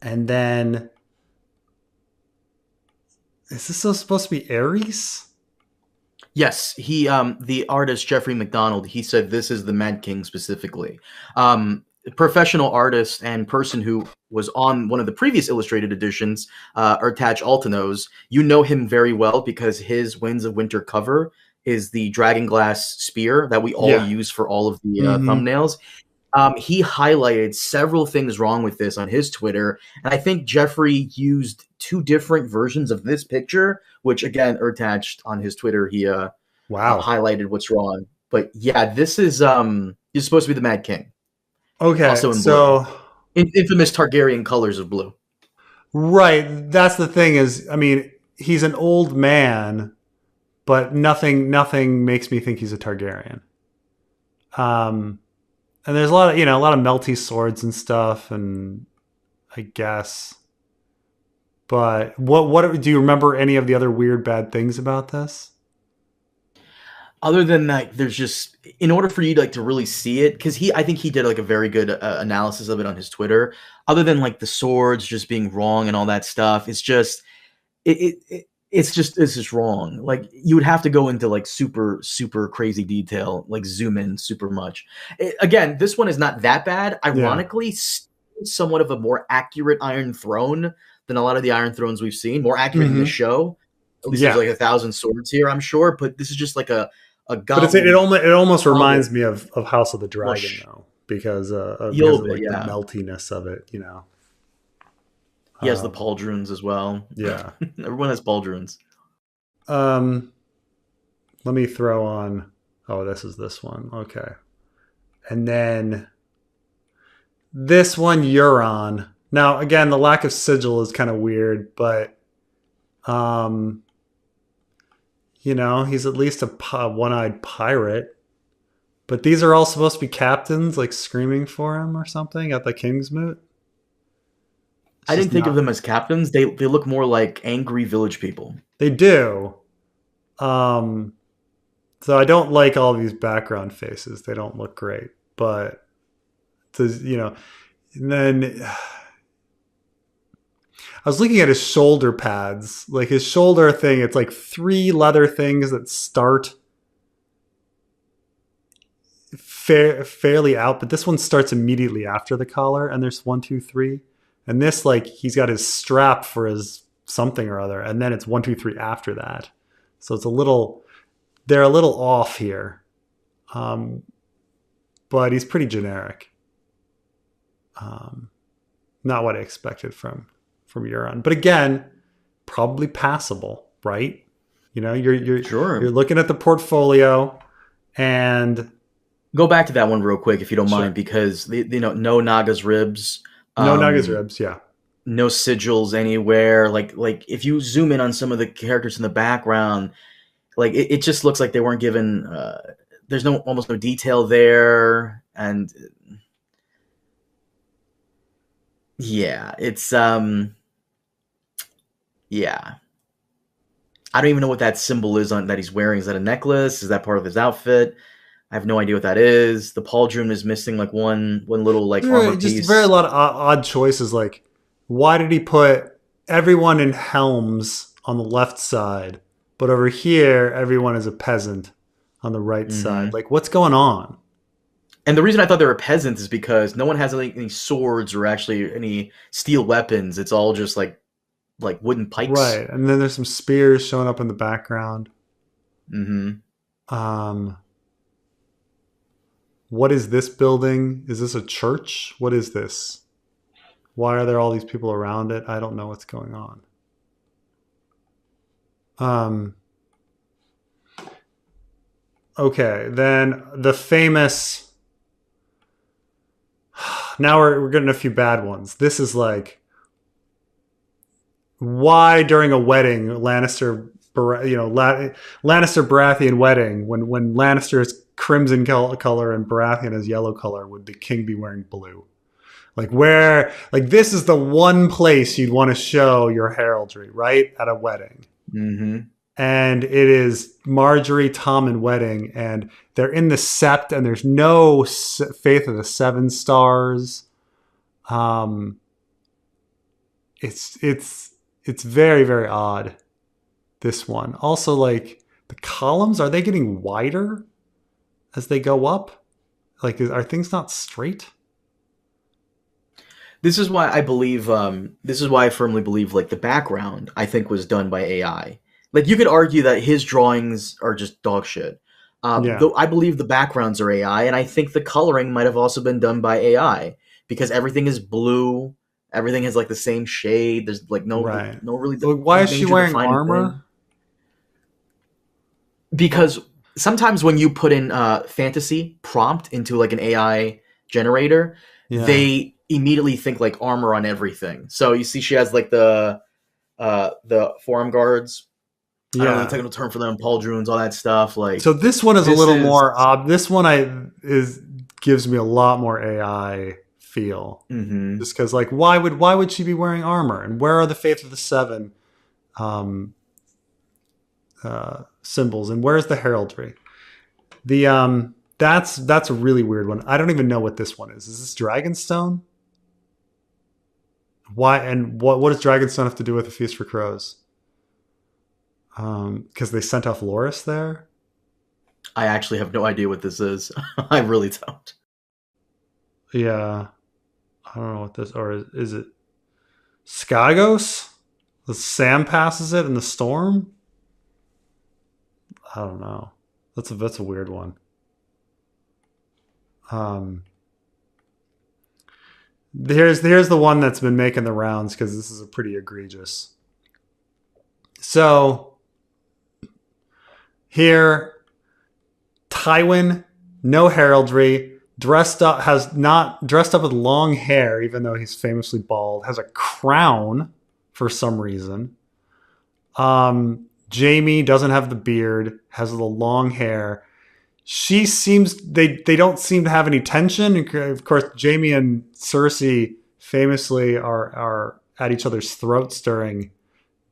And then, is this supposed to be Ares? Yes, the artist Jeffrey McDonald, he said this is the Mad King specifically. Professional artist and person who was on one of the previous illustrated editions, Ertach Altanos. You know him very well because his Winds of Winter cover is the dragon glass spear that we all use for all of the thumbnails. He highlighted several things wrong with this on his Twitter, and I think Jeffrey used two different versions of this picture, which again, Ertach on his Twitter, he highlighted what's wrong. But yeah, this is he's supposed to be the Mad King. Okay, also in blue. Infamous Targaryen colors of blue. Right, that's the thing is, I mean, he's an old man, but nothing makes me think he's a Targaryen. And there's a lot of melty swords and stuff, and I guess. But what do you remember any of the other weird bad things about this? Other than that, there's just, in order for you to to really see it, because I think he did like a very good analysis of it on his Twitter. Other than like the swords just being wrong and all that stuff, it's just it's just wrong. Like you would have to go into like super crazy detail, like zoom in super much. Again, this one is not that bad. Ironically, somewhat of a more accurate Iron Throne than a lot of the Iron Thrones we've seen. More accurate in the show. At least there's like 1,000 swords here, I'm sure. But this is just like a but it almost reminds me of House of the Dragon, though, because of the meltiness of it, you know. He has the pauldrons as well. Yeah. Everyone has pauldrons. Let me throw on... Oh, this one. Okay. And then this one, Euron. Now, again, the lack of sigil is kind of weird, but... you know, he's at least a one-eyed pirate. But these are all supposed to be captains, like, screaming for him or something at the King's Moot. I didn't think of them as captains. They look more like angry village people. They do. So I don't like all these background faces. They don't look great. But, and then... I was looking at his shoulder pads, like his shoulder thing. It's like 3 leather things that start fairly out, but this one starts immediately after the collar, and there's 1, 2, 3. And this, like, he's got his strap for his something or other, and then it's 1, 2, 3 after that. So it's they're a little off here, but he's pretty generic. Not what I expected from Euron. But again, probably passable, right? You know, you're looking at the portfolio and go back to that one real quick if you don't mind, because no Naga's ribs. No Naga's ribs, yeah. No sigils anywhere. Like if you zoom in on some of the characters in the background, like it just looks like they weren't given there's almost no detail there, and yeah, it's yeah. I don't even know what that symbol is that he's wearing. Is that a necklace? Is that part of his outfit? I have no idea what that is. The pauldron is missing like one little like armor piece. Just very a lot of odd choices. Like, why did he put everyone in helms on the left side, but over here everyone is a peasant on the right side? Like, what's going on? And the reason I thought they were peasants is because no one has any swords or actually any steel weapons. It's all just like wooden pikes. Right. And then there's some spears showing up in the background. What is this building? Is this a church? What is this? Why are there all these people around it? I don't know what's going on. Okay, then the famous... Now we're getting a few bad ones. This is like... Why during a wedding, Lannister Baratheon wedding, when Lannister is crimson color and Baratheon is yellow color, would the king be wearing blue? Like this is the one place you'd want to show your heraldry, right? At a wedding. And it is Marjorie, Tom, and wedding, and they're in the sept, and there's no Faith of the Seven Stars. it's very, very odd. This one. Also, like, the columns, are they getting wider as they go up? Like, are things not straight? This is why I believe. This is why I firmly believe, like, the background I think was done by AI. Like, you could argue that his drawings are just dog shit. Yeah. Though I believe the backgrounds are AI, and I think the coloring might have also been done by AI because everything is blue. Everything has like the same shade. There's like Right. no really Like, why is she major wearing defining armor? thing. Because sometimes when you put in fantasy prompt into like an AI generator, Yeah. they immediately think like armor on everything. So you see, she has like the forearm guards. I don't know the Yeah. technical term for them, pauldrons, all that stuff. Like, So this one is a this little is more this one gives me a lot more AI feel. mhm. Just because, like, why would she be wearing armor? And where are the Faith of the Seven symbols? And where's the heraldry? That's a really weird one. I don't even know what this one is. Is this Dragonstone? Why, and what does Dragonstone have to do with the Feast for Crows? Because they sent off Loris there. I actually have no idea what this is. I really don't. Yeah, I don't know what this, or is it Skagos? The Sam passes it in the storm. I don't know. That's a weird one. Here's the one that's been making the rounds because this is a pretty egregious. So here, Tywin, no heraldry, dressed up with long hair, even though he's famously bald, has a crown for some reason. Jaime doesn't have the beard, has the long hair. They don't seem to have any tension. And of course, Jaime and Cersei famously are at each other's throats during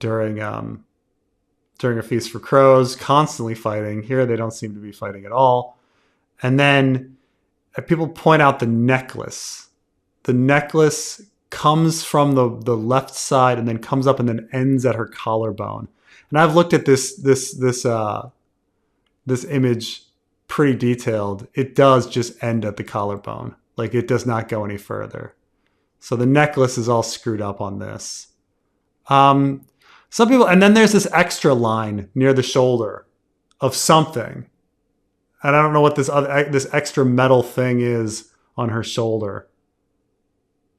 a Feast for Crows, constantly fighting. Here, they don't seem to be fighting at all. And then people point out the necklace. The necklace comes from the left side and then comes up and then ends at her collarbone. And I've looked at this image pretty detailed. It does just end at the collarbone. Like, it does not go any further. So the necklace is all screwed up on this. Some people, and then there's this extra line near the shoulder of something. And I don't know what this extra metal thing is on her shoulder.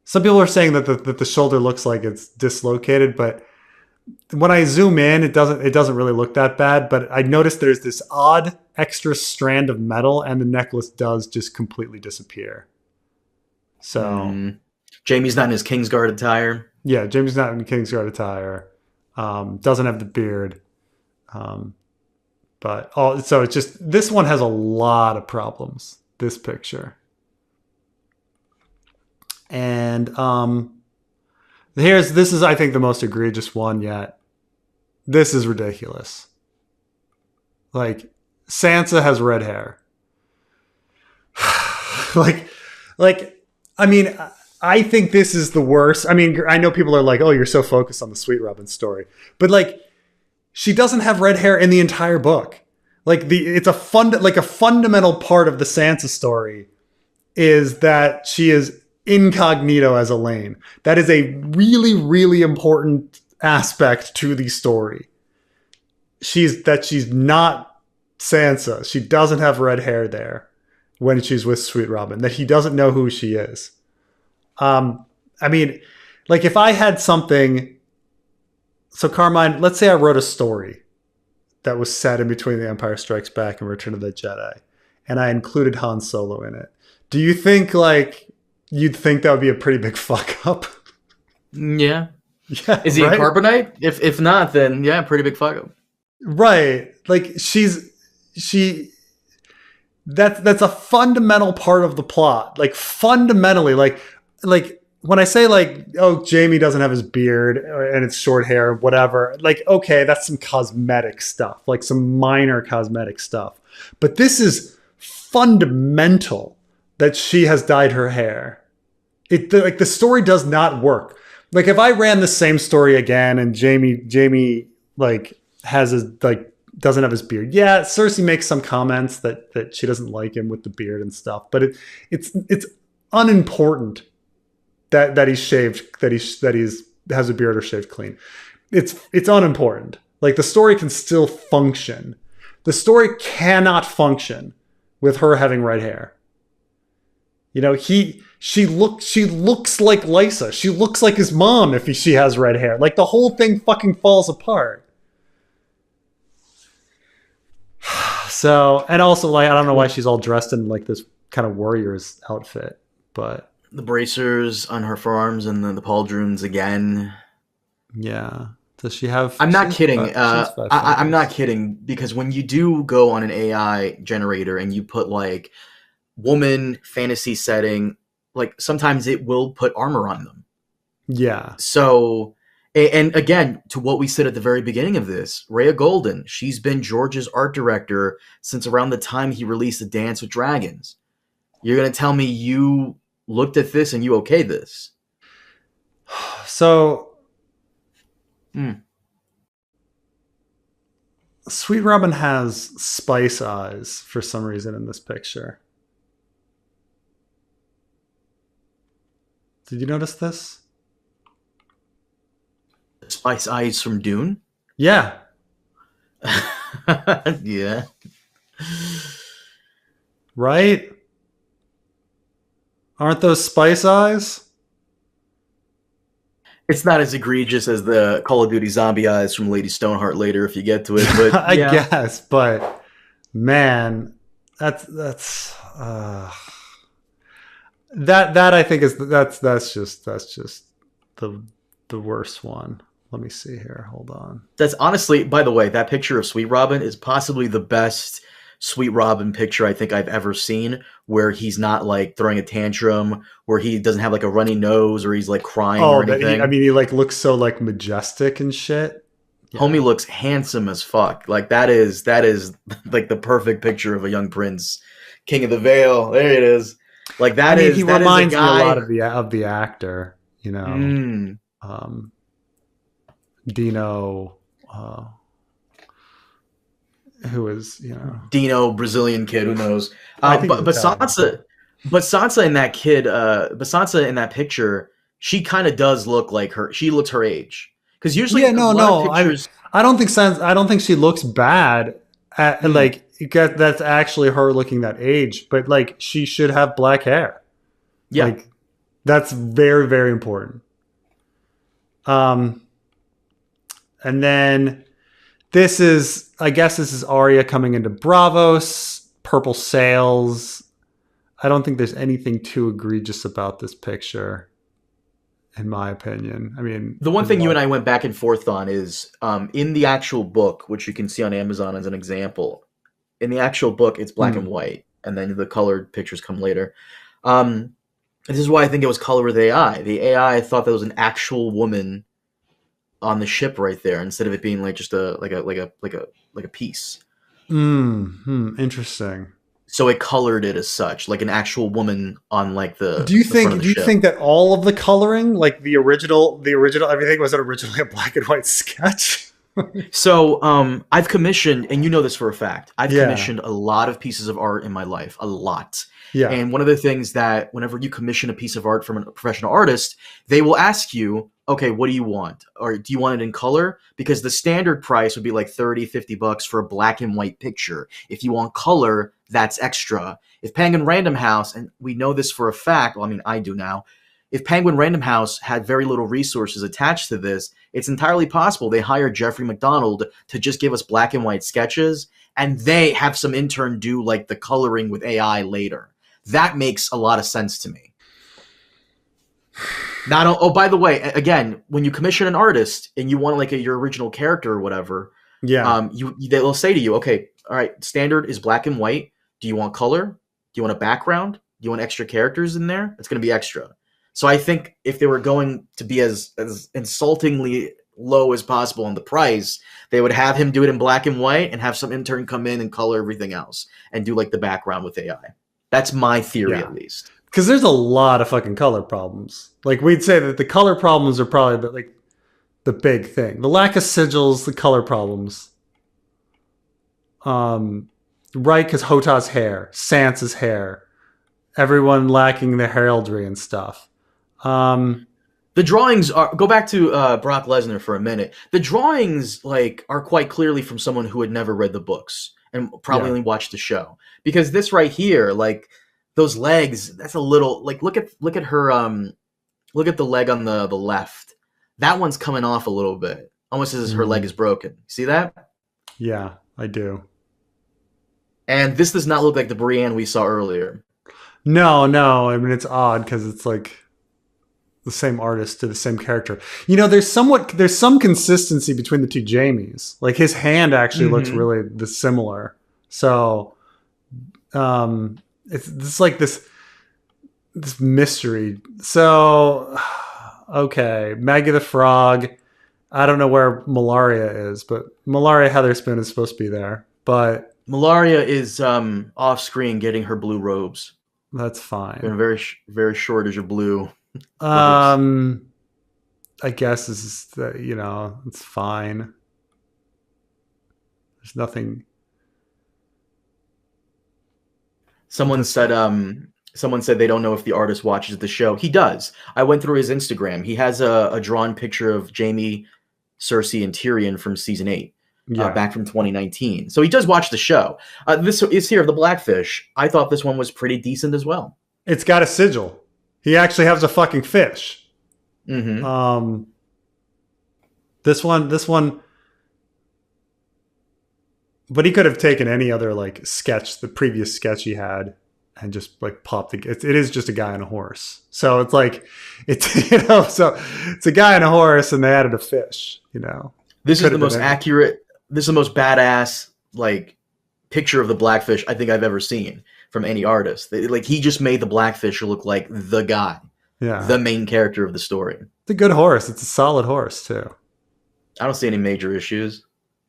Some people are saying that the shoulder looks like it's dislocated, but when I zoom in, it doesn't really look that bad. But I noticed there's this odd extra strand of metal, and the necklace does just completely disappear. So Jaime's not in his Kingsguard attire. Yeah, Jaime's not in Kingsguard attire. Doesn't have the beard. So it's just, this one has a lot of problems, this picture. And this is, I think, the most egregious one yet. This is ridiculous. Like, Sansa has red hair. I mean, I think this is the worst. I mean, I know people are like, oh, you're so focused on the Sweet Robin story. But, like, she doesn't have red hair in the entire book. Like, it's a fundamental part of the Sansa story is that she is incognito as Elaine. That is a really, really important aspect to the story. She's not Sansa. She doesn't have red hair there when she's with Sweet Robin. That he doesn't know who she is. I mean, like, if I had something, so Carmine, let's say I wrote a story that was set in between The Empire Strikes Back and Return of the Jedi, and I included Han Solo in it. Do you think, like, you'd think that would be a pretty big fuck up? Yeah. Yeah. Is he in carbonite? If not, then yeah, pretty big fuck up. Right. Like, that's a fundamental part of the plot. Like, fundamentally, like when I say, like, oh, Jaime doesn't have his beard and it's short hair, whatever, like, okay, that's some cosmetic stuff, like some minor cosmetic stuff. But this is fundamental that she has dyed her hair. Like, the story does not work. like if I ran the same story again and Jamie like has his like doesn't have his beard. Yeah, Cersei makes some comments that she doesn't like him with the beard and stuff, but it's unimportant that he's shaved, that he's has a beard or shaved clean. It's unimportant. Like the story can still function. The story cannot function with her having red hair. You know, she looks like Lysa. She looks like his mom if she has red hair. Like the whole thing fucking falls apart. So, and also like I don't know why she's all dressed in like this kind of warrior's outfit, but the bracers on her forearms and the pauldrons again. Yeah. Does she have? I'm not kidding. I'm not kidding, because when you do go on an AI generator and you put like woman fantasy setting, like sometimes it will put armor on them. Yeah. So, and again, to what we said at the very beginning of this, Rhea Golden, she's been George's art director since around the time he released A Dance with Dragons. You're going to tell me you looked at this and you okayed this? So, Sweet Robin has spice eyes for some reason in this picture. Did you notice this? Spice eyes from Dune? Yeah. Yeah. Right? Aren't those spice eyes? It's not as egregious as the Call of Duty zombie eyes from Lady Stoneheart later if you get to it, but I guess, but man, that I think is that's just the worst one. Let me see here. Hold on. That's honestly, by the way, that picture of Sweet Robin is possibly the best Sweet Robin picture I think I've ever seen, where he's not like throwing a tantrum, where he doesn't have like a runny nose or he's like crying or anything. He like looks so like majestic and shit. Yeah. Homie looks handsome as fuck. Like that is like the perfect picture of a young prince, King of the Vale. There it is. Like that is. He that reminds is a me guy... a lot of the actor. You know, Dino. Who is, you know, Dino, Brazilian kid, who knows? But Sansa in that kid, but Sansa in that picture, she kind of does look like her. She looks her age, because usually, pictures... I don't think she looks bad. Like that's actually her looking that age, but like she should have black hair. Yeah, like that's very, very important. And then. I guess this is Arya coming into Bravos, purple sails. I don't think there's anything too egregious about this picture, in my opinion. I mean, the one thing you and I went back and forth on is in the actual book, which you can see on Amazon as an example. In the actual book, it's black and white, and then the colored pictures come later. This is why I think it was color with AI. The AI thought that was an actual woman on the ship right there, instead of it being like just a piece. Interesting. So it colored it as such, like an actual woman on like the. Do you think that all of the coloring, like the original everything was originally a black and white sketch? So I've commissioned, and you know this for a fact, I've commissioned a lot of pieces of art in my life, a lot. Yeah. And one of the things that whenever you commission a piece of art from a professional artist, they will ask you, okay, what do you want? Or do you want it in color? Because the standard price would be like $30-$50 for a black and white picture. If you want color, that's extra. If Penguin Random House, and we know this for a fact, well, I mean, I do now, if Penguin Random House had very little resources attached to this, it's entirely possible they hired Jeffrey McDonald to just give us black and white sketches, and they have some intern do like the coloring with AI later. That makes a lot of sense to me. By the way, again, when you commission an artist and you want like your original character or whatever, they'll say to you, okay, all right, standard is black and white. Do you want color? Do you want a background? Do you want extra characters in there? It's going to be extra. So I think if they were going to be as insultingly low as possible on the price, they would have him do it in black and white and have some intern come in and color everything else and do like the background with AI. That's my theory, at least. because there's a lot of fucking color problems. Like we'd say that the color problems are probably the big thing. The lack of sigils, the color problems. Right, because Hota's hair, Sansa's hair, everyone lacking the heraldry and stuff. The drawings are go back to Brock Lesnar for a minute. The drawings are quite clearly from someone who had never read the books and probably only watched the show. Because this right here, those legs, that's a little look at her look at the leg on the left. That one's coming off a little bit, almost as her leg is broken. See that? Yeah, I do. And this does not look like the Brienne we saw earlier. No. I mean, it's odd because it's like the same artist to the same character. There's some consistency between the two Jamies. Like his hand actually looks really similar. So, it's like this mystery. So, okay, Maggie the Frog. I don't know where Malaria is, but Malaria Heatherspoon is supposed to be there. But Malaria is off screen getting her blue robes. That's fine. And very very short as your blue. I guess it's fine. There's nothing. Someone said they don't know if the artist watches the show. He does. I went through his Instagram. He has a drawn picture of Jaime, Cersei, and Tyrion from season 8. Back from 2019. So he does watch the show. This is here, the Blackfish. I thought this one was pretty decent as well. It's got a sigil. He actually has a fucking fish. Mm-hmm. This one, but he could have taken any other sketch, the previous sketch he had, and just popped it is just a guy on a horse. So it's so it's a guy on a horse and they added a fish, This is the most accurate. This is the most badass picture of the Blackfish I think I've ever seen from any artist. He just made the Blackfish look like the guy, the main character of the story. It's a good horse. It's a solid horse too. I don't see any major issues.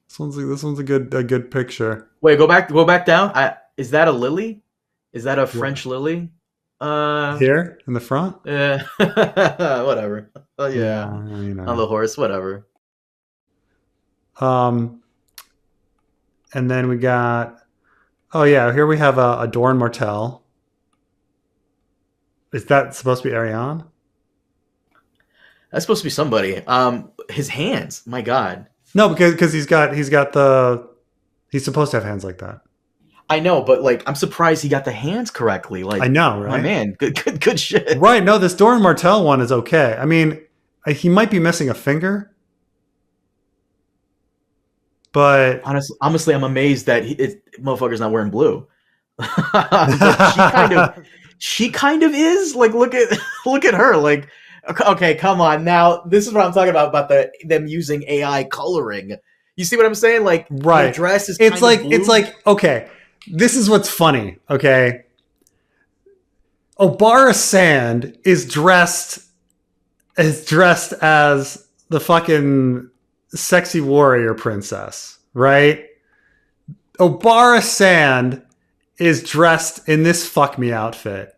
This one's a good picture. Wait, go back down. Is that a lily? Is that a French lily? Here in the front? Yeah, whatever. Oh yeah, on the horse, whatever. And then we got, here we have a Doran Martell. Is that supposed to be Ariane? That's supposed to be somebody. His hands, my God. No, because he's supposed to have hands like that. I know, but I'm surprised he got the hands correctly. I know, right? My man, good shit. Right? No, this Doran Martell one is okay. I mean, he might be missing a finger. But honestly, I'm amazed that motherfucker's not wearing blue. But she kind of is. Look at her. Okay, come on. Now this is what I'm talking about them using AI coloring. You see what I'm saying? Right. The dress is. It's okay. This is what's funny. Okay, Obara Sand is dressed as the fucking sexy warrior princess, right? Obara Sand is dressed in this fuck me outfit,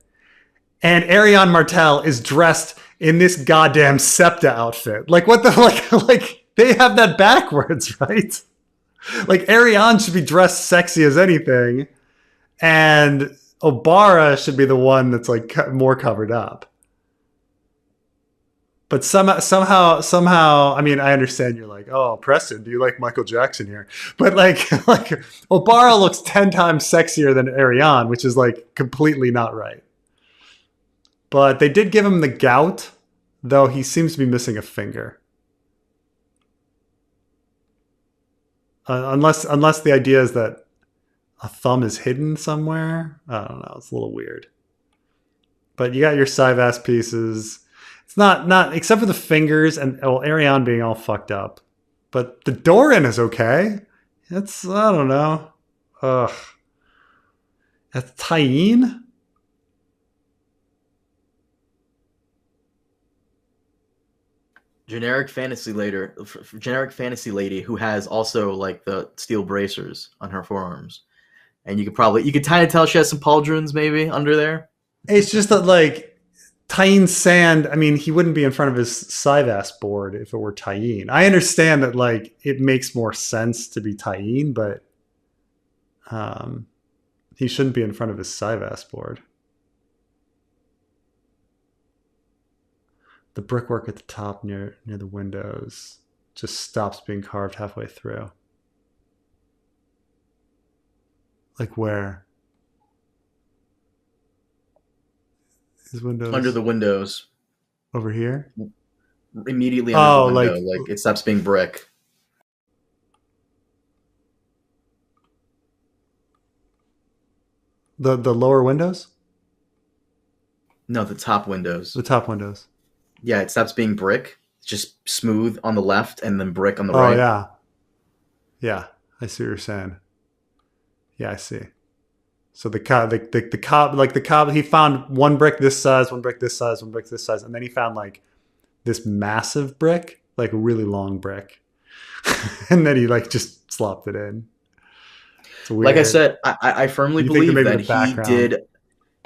and Ariane Martell is dressed in this goddamn Septa outfit. What the they have that backwards, right? Ariane should be dressed sexy as anything, and Obara should be the one that's more covered up. But somehow, I mean, I understand you're oh, Preston, do you like Michael Jackson here? But Obara looks 10 times sexier than Ariane, which is completely not right. But they did give him the gout, though he seems to be missing a finger. Unless the idea is that a thumb is hidden somewhere. I don't know. It's a little weird. But you got your Syvas pieces. It's not except for the fingers and Ariane being all fucked up. But the Doran is okay. I don't know. Ugh. That's Tyene? Generic fantasy lady who has also the steel bracers on her forearms, and you could kind of tell she has some pauldrons maybe under there. It's just that like Tyene Sand, I mean, he wouldn't be in front of his Sivas board if it were Tyene. I understand that like it makes more sense to be Tyene, but he shouldn't be in front of his Sivas board. The brickwork at the top near the windows just stops being carved halfway through. Like where? His windows Under the windows, over here? immediately under the Oh, window, like it stops being brick. the lower windows? No, the top windows. The top windows. Yeah, it stops being brick. It's just smooth on the left and then brick on the Oh right. yeah. Yeah, I see what you're saying. Yeah, I see. So the cob, he found one brick this size, one brick this size, one brick this size, and then he found like this massive brick, like a really long brick, and then he like just slopped it in. It's weird. Like I said, I firmly You think believe maybe that the background-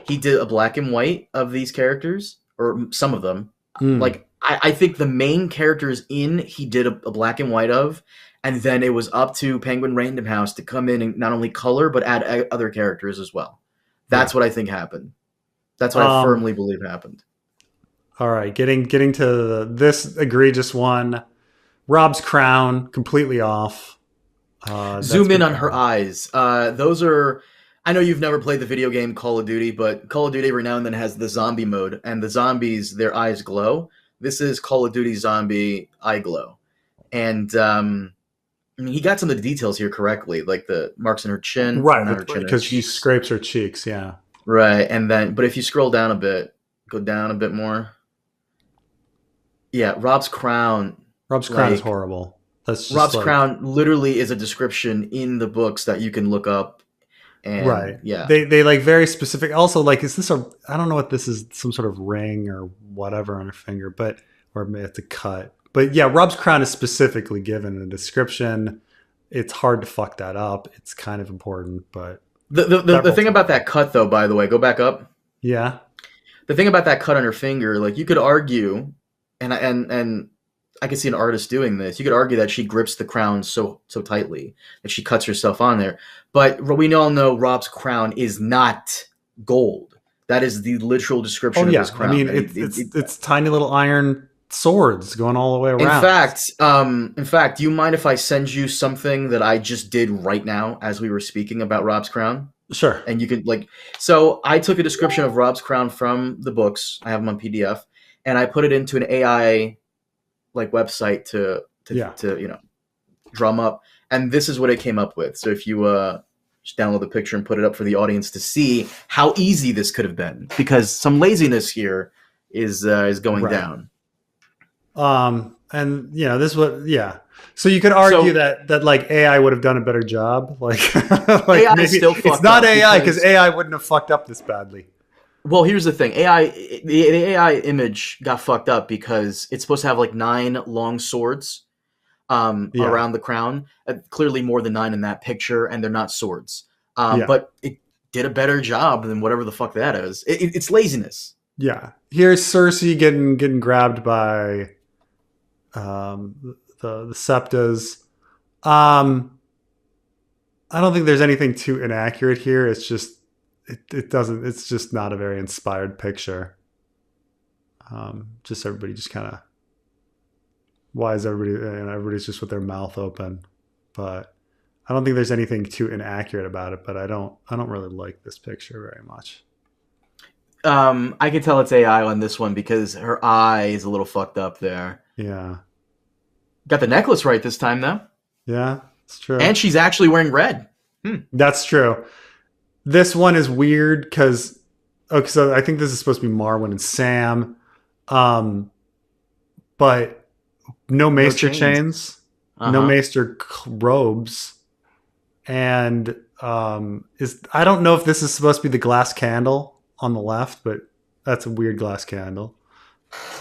he did a black and white of these characters, or some of them. Mm. Like I think the main characters he did a black and white of, and then it was up to Penguin Random House to come in and not only color but add other characters as well. That's what I think happened. That's what I firmly believe happened. All right, getting to this egregious one. Rob's crown completely off. Zoom in on her eyes. Those are. I know you've never played the video game Call of Duty, but Call of Duty every now and then has the zombie mode, and the zombies, their eyes glow. This is Call of Duty zombie eye glow, and I mean, he got some of the details here correctly, like the marks in her chin, right? Because she scrapes her cheeks, yeah. Right, and then, but if you scroll down a bit, go down a bit more. Yeah, Rob's crown. Rob's crown is horrible. That's just Rob's crown literally is a description in the books that you can look up. And, right. Yeah. They like very specific. Also, like, is this I don't know what this is, some sort of ring or whatever on her finger, but or maybe it's a cut. But yeah, Rob's crown is specifically given a description. It's hard to fuck that up. It's kind of important, but the thing about that cut, though, by the way, go back up. Yeah. The thing about that cut on her finger, like you could argue, and I could see an artist doing this. You could argue that she grips the crown so tightly that she cuts herself on there. But we all know Rob's crown is not gold. That is the literal description of his crown. I mean, it's tiny little iron swords going all the way around. In fact, do you mind if I send you something that I just did right now as we were speaking about Rob's crown? Sure. And you can so I took a description of Rob's crown from the books. I have them on PDF, and I put it into an AI website to drum up, and this is what it came up with. So if you just download the picture and put it up for the audience to see how easy this could have been, because some laziness here is going down. And this is what so you could argue that like AI would have done a better job, like AI maybe still fucked it's not up AI because AI wouldn't have fucked up this badly. Well, here's the thing. The AI image got fucked up because it's supposed to have like 9 long swords around the crown. Clearly more than 9 in that picture, and they're not swords. But it did a better job than whatever the fuck that is. It's laziness. Yeah. Here's Cersei getting grabbed by the septas. I don't think there's anything too inaccurate here. It's just it's just not a very inspired picture. Just everybody just kind of, why is everybody's just with their mouth open, but I don't think there's anything too inaccurate about it, but I don't really like this picture very much. I can tell it's AI on this one because her eye is a little fucked up there. Yeah. Got the necklace right this time though. Yeah, it's true. And she's actually wearing red. That's true. This one is weird because, so I think this is supposed to be Marwyn and Sam, but no maester chains, no maester robes, and I don't know if this is supposed to be the glass candle on the left, but that's a weird glass candle.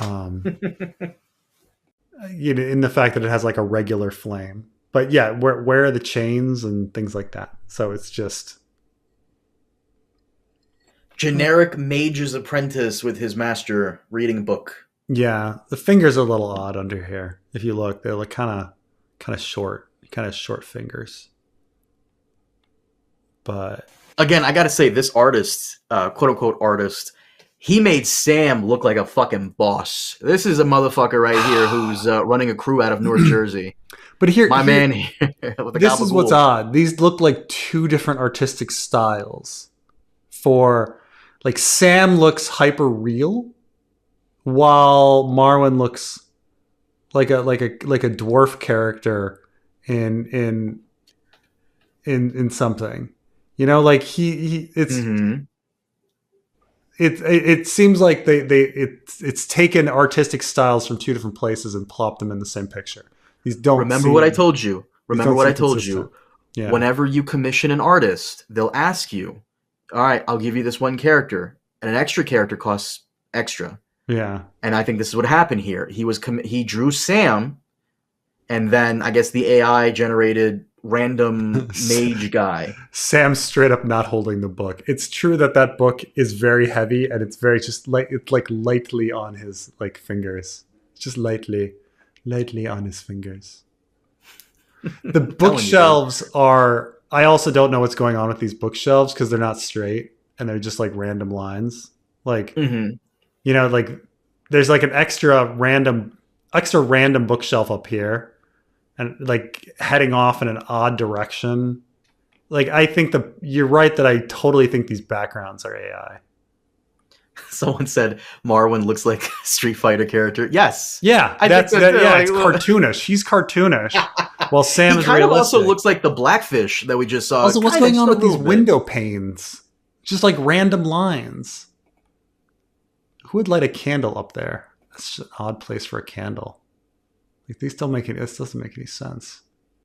In the fact that it has like a regular flame, but yeah, where are the chains and things like that? So it's just Generic mage's apprentice with his master reading a book. Yeah, the fingers are a little odd under here. If you look, they look kind of short fingers. But Again, I gotta say, this artist, quote unquote artist, he made Sam look like a fucking boss. This is a motherfucker right here who's running a crew out of North Jersey. but Man here. With the this is what's gabagool. odd. These look like two different artistic styles. For like Sam looks hyper real, while Marwan looks like a dwarf character in something. You know, like it seems like it's taken artistic styles from two different places and plopped them in the same picture. These don't Remember what I told you. Remember what I told consistent. you. Yeah. Whenever you commission an artist, they'll ask you, all right, I'll give you this one character, and an extra character costs extra. Yeah. And I think this is what happened here. He drew Sam, and then I guess the AI generated random mage guy. Sam's straight up not holding the book. It's true that book is very heavy, and it's very just it's like lightly on his like fingers, just lightly on his fingers. The bookshelves are. I also don't know what's going on with these bookshelves because they're not straight and they're just like random lines. Like, you know, like there's like an extra random bookshelf up here and like heading off in an odd direction. Like, I think you're right that I totally think these backgrounds are AI. Someone said Marwan looks like a Street Fighter character. Yes. Yeah, it's cartoonish. He's cartoonish. Well, Sam is kind of realistic. also looks like the Blackfish that we just saw. Also, what's going on with these window panes? Just like random lines. Who would light a candle up there? That's just an odd place for a candle. Like, these don't make any. This doesn't make any sense.